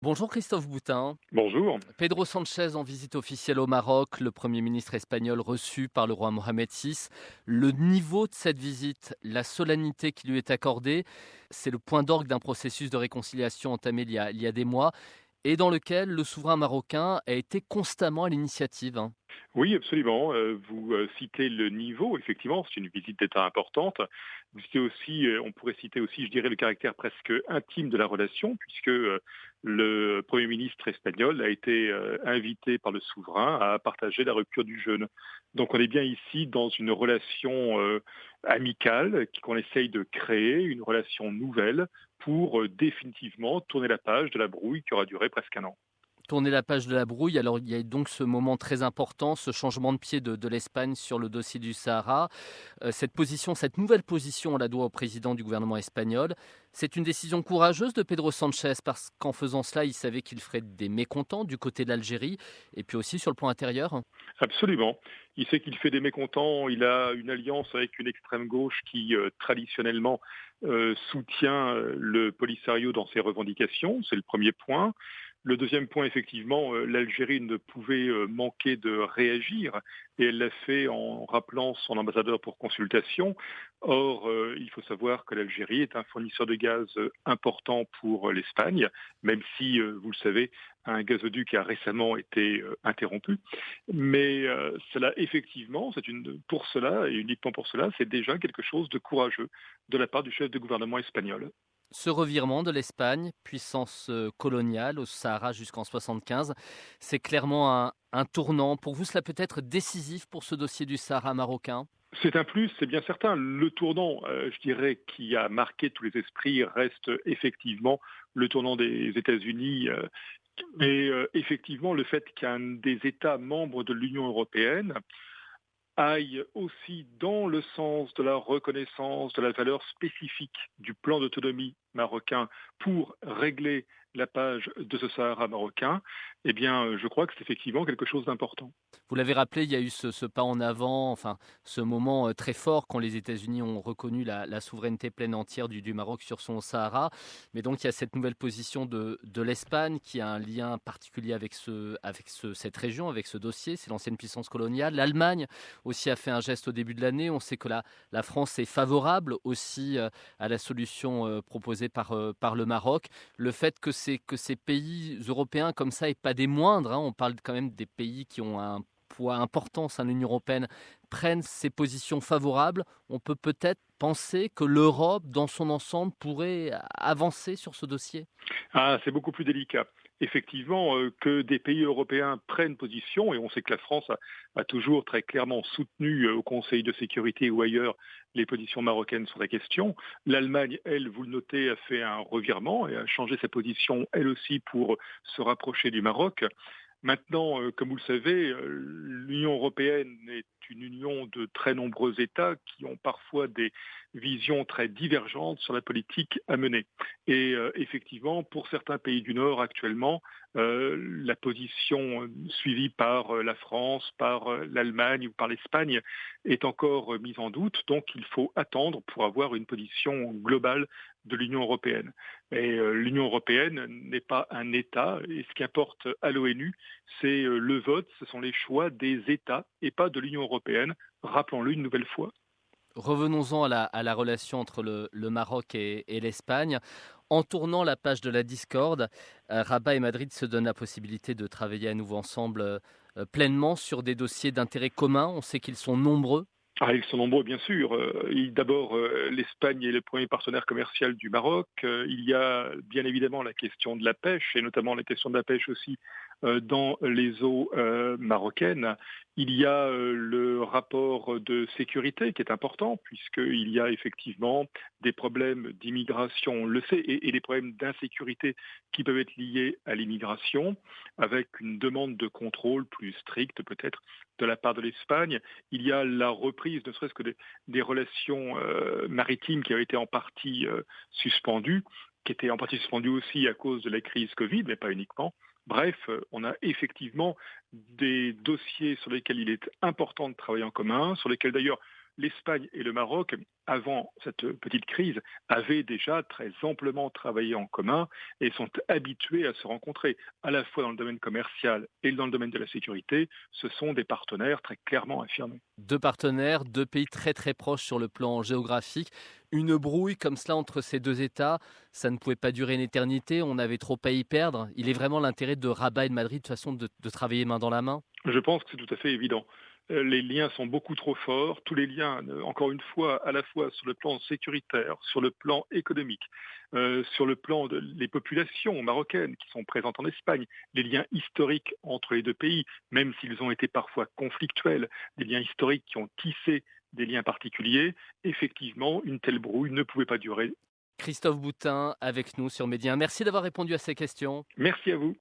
Bonjour Christophe Boutin. Bonjour. Pedro Sanchez en visite officielle au Maroc, le Premier ministre espagnol reçu par le roi Mohamed VI. Le niveau de cette visite, la solennité qui lui est accordée, c'est le point d'orgue d'un processus de réconciliation entamé il y a des mois et dans lequel le souverain marocain a été constamment à l'initiative, hein. Oui, absolument. Vous citez le niveau. Effectivement, c'est une visite d'État importante. Vous citez aussi, on pourrait citer aussi, je dirais, le caractère presque intime de la relation, puisque le Premier ministre espagnol a été invité par le souverain à partager la rupture du jeûne. Donc, on est bien ici dans une relation amicale qu'on essaye de créer, une relation nouvelle pour définitivement tourner la page de la brouille qui aura duré presque un an. Tourner la page de la brouille. Alors, il y a donc ce moment très important, ce changement de pied de l'Espagne sur le dossier du Sahara. Cette nouvelle position, on la doit au président du gouvernement espagnol. C'est une décision courageuse de Pedro Sanchez parce qu'en faisant cela, il savait qu'il ferait des mécontents du côté de l'Algérie et puis aussi sur le plan intérieur. Absolument. Il sait qu'il fait des mécontents. Il a une alliance avec une extrême gauche qui, traditionnellement, soutient le Polisario dans ses revendications. C'est le premier point. Le deuxième point, effectivement, l'Algérie ne pouvait manquer de réagir et elle l'a fait en rappelant son ambassadeur pour consultation. Or, il faut savoir que l'Algérie est un fournisseur de gaz important pour l'Espagne, même si, vous le savez, un gazoduc a récemment été interrompu. Mais cela, effectivement, pour cela, et uniquement pour cela, c'est déjà quelque chose de courageux de la part du chef de gouvernement espagnol. Ce revirement de l'Espagne, puissance coloniale au Sahara jusqu'en 75, c'est clairement un tournant. Pour vous, cela peut être décisif pour ce dossier du Sahara marocain. C'est un plus, c'est bien certain. Le tournant, je dirais, qui a marqué tous les esprits reste effectivement le tournant des États-Unis. Mais effectivement, le fait qu'un des États membres de l'Union européenne aille aussi dans le sens de la reconnaissance de la valeur spécifique du plan d'autonomie marocain pour régler la page de ce Sahara marocain, eh bien, je crois que c'est effectivement quelque chose d'important. Vous l'avez rappelé, il y a eu ce pas en avant, enfin, ce moment très fort quand les États-Unis ont reconnu la souveraineté pleine entière du Maroc sur son Sahara. Mais donc, il y a cette nouvelle position de l'Espagne qui a un lien particulier cette région, avec ce dossier. C'est l'ancienne puissance coloniale. L'Allemagne aussi a fait un geste au début de l'année. On sait que la France est favorable aussi à la solution proposée par le Maroc. Le fait que ces pays européens comme ça, et pas des moindres, hein, on parle quand même des pays qui ont un poids important au sein de l'Union européenne, prennent ces positions favorables, on peut peut-être penser que l'Europe, dans son ensemble, pourrait avancer sur ce dossier. Ah, c'est beaucoup plus délicat. Effectivement, que des pays européens prennent position, et on sait que la France a toujours très clairement soutenu au Conseil de sécurité ou ailleurs les positions marocaines sur la question. L'Allemagne, elle, vous le notez, a fait un revirement et a changé sa position, elle aussi, pour se rapprocher du Maroc. Maintenant, comme vous le savez, l'Union européenne est une union de très nombreux États qui ont parfois des visions très divergentes sur la politique à mener. Et effectivement, pour certains pays du Nord actuellement, la position suivie par la France, par l'Allemagne ou par l'Espagne est encore mise en doute. Donc il faut attendre pour avoir une position globale de l'Union européenne. Et l'Union européenne n'est pas un État, et ce qui importe à l'ONU, c'est le vote, ce sont les choix des États et pas de l'Union européenne, rappelons-le une nouvelle fois. Revenons-en à la relation entre le Maroc et l'Espagne. En tournant la page de la discorde, Rabat et Madrid se donnent la possibilité de travailler à nouveau ensemble pleinement sur des dossiers d'intérêt commun. On sait qu'ils sont nombreux. Ah, ils sont nombreux, bien sûr. D'abord, l'Espagne est le premier partenaire commercial du Maroc. Il y a bien évidemment la question de la pêche, et notamment la question de la pêche aussi dans les eaux marocaines. Il y a le rapport de sécurité qui est important, puisqu'il y a effectivement des problèmes d'immigration, on le sait, et des problèmes d'insécurité qui peuvent être liés à l'immigration, avec une demande de contrôle plus stricte peut-être de la part de l'Espagne. Il y a la reprise, ne serait-ce que des relations maritimes qui avaient été en partie suspendues, qui étaient en partie suspendues aussi à cause de la crise Covid, mais pas uniquement. Bref, on a effectivement des dossiers sur lesquels il est important de travailler en commun, sur lesquels d'ailleurs l'Espagne et le Maroc, avant cette petite crise, avaient déjà très amplement travaillé en commun et sont habitués à se rencontrer, à la fois dans le domaine commercial et dans le domaine de la sécurité. Ce sont des partenaires très clairement affirmés. Deux partenaires, deux pays très très proches sur le plan géographique. Une brouille comme cela entre ces deux États, ça ne pouvait pas durer une éternité, on avait trop à y perdre. Il est vraiment l'intérêt de Rabat et de Madrid de façon de travailler main dans la main? Je pense que c'est tout à fait évident. Les liens sont beaucoup trop forts, tous les liens, encore une fois, à la fois sur le plan sécuritaire, sur le plan économique, sur le plan des populations marocaines qui sont présentes en Espagne, les liens historiques entre les deux pays, même s'ils ont été parfois conflictuels, des liens historiques qui ont tissé des liens particuliers, effectivement, une telle brouille ne pouvait pas durer. Christophe Boutin avec nous sur Média. Merci d'avoir répondu à ces questions. Merci à vous.